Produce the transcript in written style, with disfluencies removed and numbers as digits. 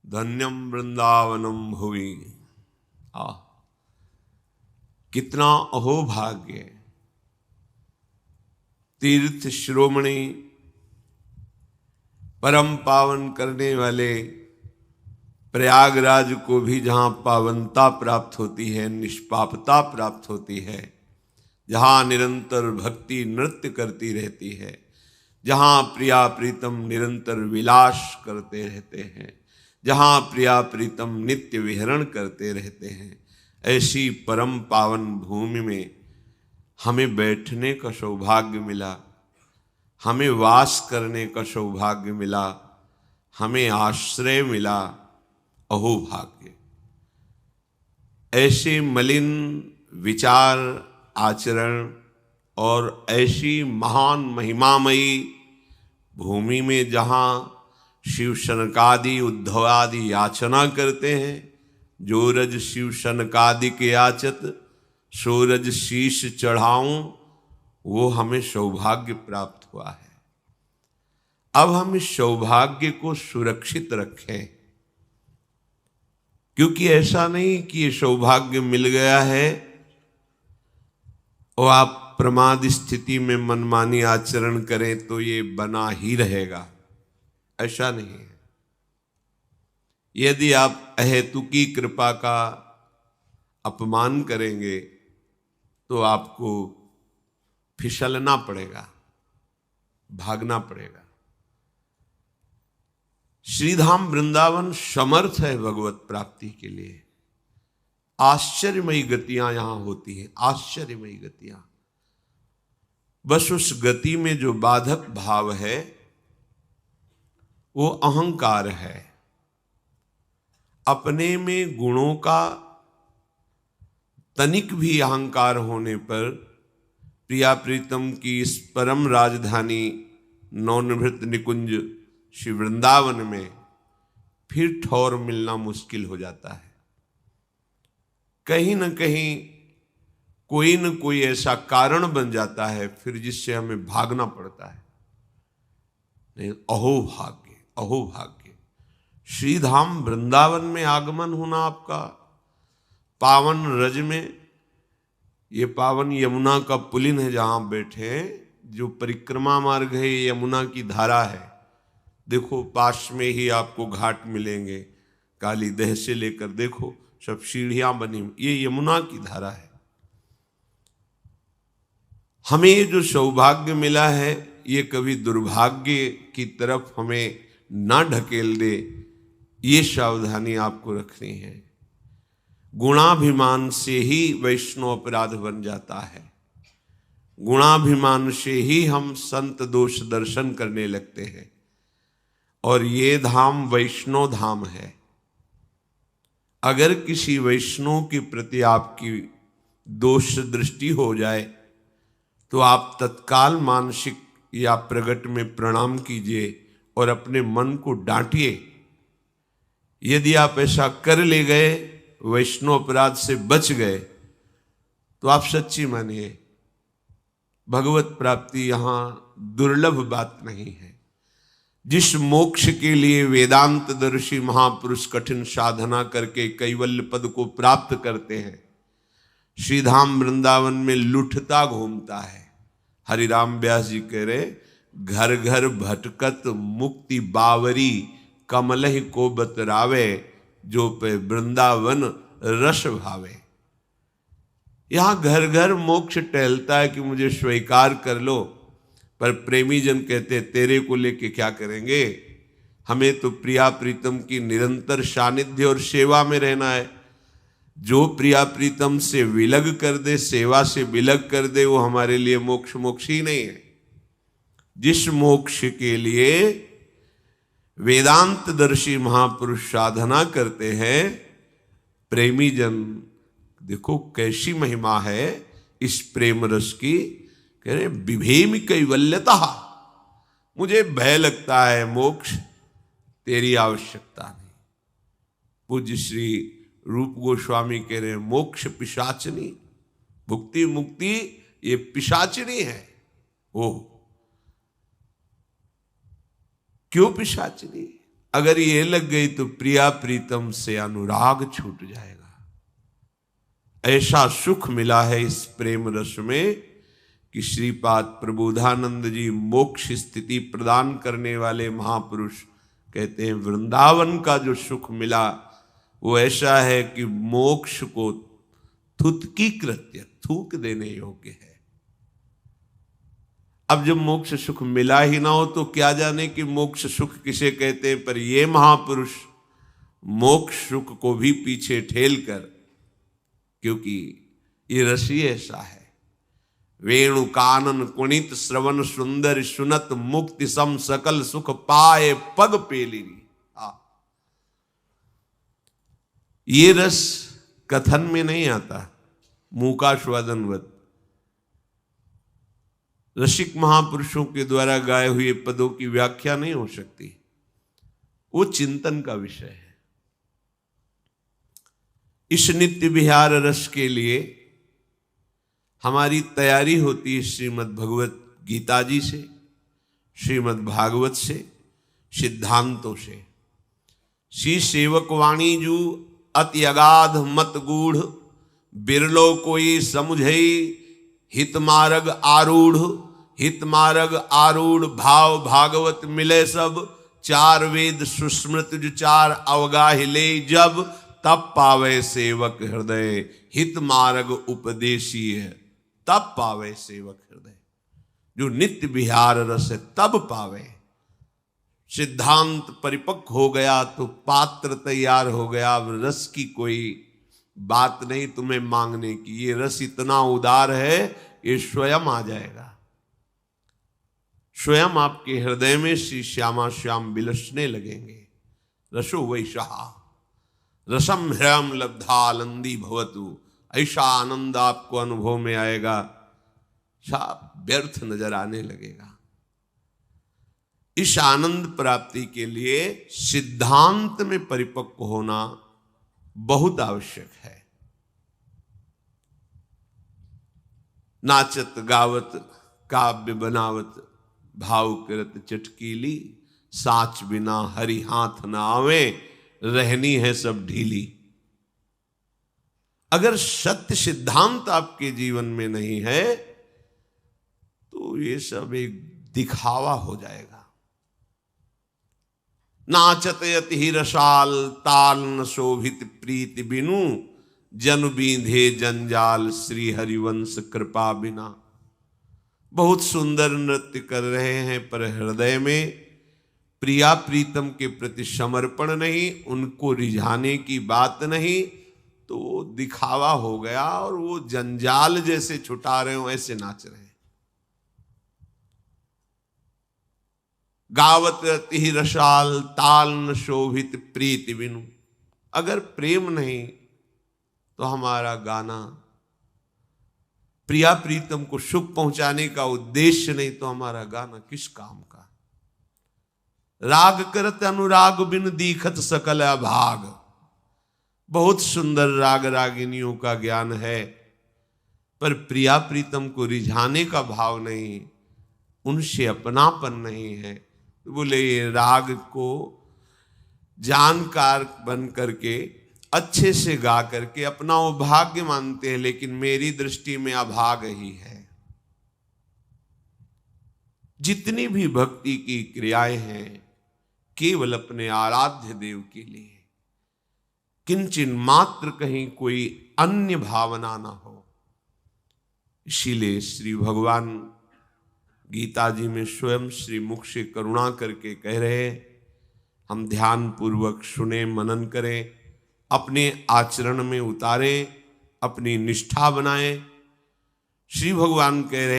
धन्यम वृंदावनम भुवि। आ कितना अहोभाग्य। तीर्थ श्रोमणी परम पावन करने वाले प्रयागराज को भी जहाँ पावनता प्राप्त होती है, निष्पापता प्राप्त होती है, जहाँ निरंतर भक्ति नृत्य करती रहती है, जहाँ प्रिया प्रीतम निरंतर विलास करते रहते हैं, जहाँ प्रिया प्रीतम नित्य विहरण करते रहते हैं, ऐसी परम पावन भूमि में हमें बैठने का सौभाग्य मिला, हमें वास करने का सौभाग्य मिला, हमें आश्रय मिला। अहोभाग्य। ऐसे मलिन विचार आचरण और ऐसी महान महिमामयी भूमि में जहाँ शिव शनकादि उद्धवादि याचना करते हैं, जो रज शिव शनकादि के याचत सूरज शीश चढ़ाऊं, वो हमें सौभाग्य प्राप्त हुआ है। अब हम इस सौभाग्य को सुरक्षित रखें, क्योंकि ऐसा नहीं कि ये सौभाग्य मिल गया है और आप प्रमाद स्थिति में मनमानी आचरण करें तो ये बना ही रहेगा। ऐसा नहीं है। यदि आप अहेतुकी कृपा का अपमान करेंगे तो आपको फिसलना पड़ेगा, भागना पड़ेगा। श्रीधाम वृंदावन समर्थ है भगवत प्राप्ति के लिए। आश्चर्यमयी गतियां यहां होती हैं, आश्चर्यमयी गतियां। बस उस गति में जो बाधक भाव है वो अहंकार है। अपने में गुणों का तनिक भी अहंकार होने पर प्रिया प्रीतम की इस परम राजधानी नवनिभृत निकुंज श्री वृंदावन में फिर ठौर मिलना मुश्किल हो जाता है। कहीं न कहीं कोई न कोई ऐसा कारण बन जाता है फिर जिससे हमें भागना पड़ता है। नहीं, अहोभाग्य, अहोभाग्य। श्रीधाम वृंदावन में आगमन होना आपका, पावन रज में, ये पावन यमुना का पुलिन है जहां बैठे, जो परिक्रमा मार्ग है, यमुना की धारा है। देखो पास में ही आपको घाट मिलेंगे, काली दह से लेकर देखो सब सीढ़ियां बनी, ये यमुना की धारा है। हमें ये जो सौभाग्य मिला है ये कभी दुर्भाग्य की तरफ हमें ना ढकेल दे, ये सावधानी आपको रखनी है। गुणाभिमान से ही वैष्णव अपराध बन जाता है। गुणाभिमान से ही हम संत दोष दर्शन करने लगते हैं। और ये धाम वैष्णव धाम है। अगर किसी वैष्णव के प्रति आपकी दोष दृष्टि हो जाए तो आप तत्काल मानसिक या प्रगट में प्रणाम कीजिए और अपने मन को डांटिए। यदि आप ऐसा कर ले गए, वैष्णव अपराध से बच गए, तो आप सच्ची मानिए भगवत प्राप्ति यहां दुर्लभ बात नहीं है। जिस मोक्ष के लिए वेदांत दर्शी महापुरुष कठिन साधना करके कैवल्य पद को प्राप्त करते हैं, श्रीधाम वृंदावन में लुटता घूमता है। हरिराम व्यास जी कह रहे, घर घर भटकत मुक्ति बावरी, कमलहि को बतरावे, जो पे वृंदावन रस भावे। यहां घर घर मोक्ष टहलता है कि मुझे स्वीकार कर लो, पर प्रेमी जन कहते तेरे को लेके क्या करेंगे, हमें तो प्रिया प्रीतम की निरंतर सानिध्य और सेवा में रहना है। जो प्रिया प्रीतम से विलग कर दे, सेवा से विलग कर दे, वो हमारे लिए मोक्ष मोक्ष ही नहीं है। जिस मोक्ष के लिए वेदांत दर्शी महापुरुष साधना करते हैं, प्रेमी जन देखो कैसी महिमा है इस प्रेम रस की। कह रहे विभेमि कैवल्यता, मुझे भय लगता है मोक्ष, तेरी आवश्यकता नहीं। पूज्य श्री रूप गोस्वामी कह रहे मोक्ष पिशाचनी, भुक्ति मुक्ति ये पिशाचनी है। ओह क्यों पिशाचनी? अगर ये लग गई तो प्रिया प्रीतम से अनुराग छूट जाएगा। ऐसा सुख मिला है इस प्रेम रस में कि श्रीपाद प्रबोधानंद जी मोक्ष स्थिति प्रदान करने वाले महापुरुष कहते हैं वृंदावन का जो सुख मिला वो ऐसा है कि मोक्ष को थुतकी कृत्य थूक देने योग्य है। अब जब मोक्ष सुख मिला ही ना हो तो क्या जाने कि मोक्ष सुख किसे कहते हैं। पर ये महापुरुष मोक्ष सुख को भी पीछे ठेल कर, क्योंकि ये रसी ऐसा है, वेणु कानन कुणित श्रवण सुंदर सुनत मुक्ति सम सकल सुख पाए पग पेलिरी। ये रस कथन में नहीं आता, मूकास्वादनवत रसिक महापुरुषों के द्वारा गाए हुए पदों की व्याख्या नहीं हो सकती, वो चिंतन का विषय है। इस नित्य विहार रस के लिए हमारी तैयारी होती है श्रीमद् भगवत गीता जी से, श्रीमद् भागवत से, सिद्धांतों से। श्री सेवक वाणी जू अति अगाध मत गूढ़, बिरलो कोई समुझई हित मार्ग आरूढ़। हित मार्ग आरूढ़ भाव भागवत मिले सब, चार वेद सुस्मृत जो चार अवगाह ले जब, तब पावे सेवक हृदय हित मार्ग उपदेशी है। तब पावे सेवक हृदय, जो नित्य विहार रस है तब पावे। सिद्धांत परिपक्व हो गया तो पात्र तैयार हो गया, अब रस की कोई बात नहीं तुम्हें मांगने की। ये रस इतना उदार है ये स्वयं आ जाएगा, स्वयं आपके हृदय में श्री श्यामा श्याम बिलसने लगेंगे। रसो वैशाह रसम ह्रम लब्धानंदी भवतु, ऐसा आनंद आपको अनुभव में आएगा, सब व्यर्थ नजर आने लगेगा। इस आनंद प्राप्ति के लिए सिद्धांत में परिपक्व होना बहुत आवश्यक है। नाचत गावत काव्य बनावत, भाव करत चटकीली, साच बिना हरि हाथ न आवे, रहनी है सब ढीली। अगर सत्य सिद्धांत आपके जीवन में नहीं है तो ये सब एक दिखावा हो जाएगा। नाचत यति रसाल ताल न शोभित प्रीति बिनु, जन बींधे जंजाल श्री हरिवंश कृपा बिना। बहुत सुंदर नृत्य कर रहे हैं पर हृदय में प्रिया प्रीतम के प्रति समर्पण नहीं, उनको रिझाने की बात नहीं, तो वो दिखावा हो गया और वो जंजाल जैसे छुटा रहे हो ऐसे नाच रहे हैं। गावत रति रसाल ताल न शोभित प्रीति बिनु, अगर प्रेम नहीं तो हमारा गाना, प्रिया प्रीतम को सुख पहुंचाने का उद्देश्य नहीं तो हमारा गाना किस काम का। राग करत अनुराग बिन दीखत सकल अभाग, बहुत सुंदर राग रागिनियों का ज्ञान है पर प्रिया प्रीतम को रिझाने का भाव नहीं, उनसे अपनापन नहीं है। तो बोले ये राग को जानकार बन करके अच्छे से गा करके अपना वो भाग्य मानते हैं, लेकिन मेरी दृष्टि में अभाग ही है। जितनी भी भक्ति की क्रियाएं हैं केवल अपने आराध्य देव के लिए, किंचिन मात्र कहीं कोई अन्य भावना ना हो। इसीलिए श्री भगवान गीता जी में स्वयं श्री मुख से करुणा करके कह रहे, हम ध्यान पूर्वक सुने, मनन करें, अपने आचरण में उतारें, अपनी निष्ठा बनाएं। श्री भगवान कह रहे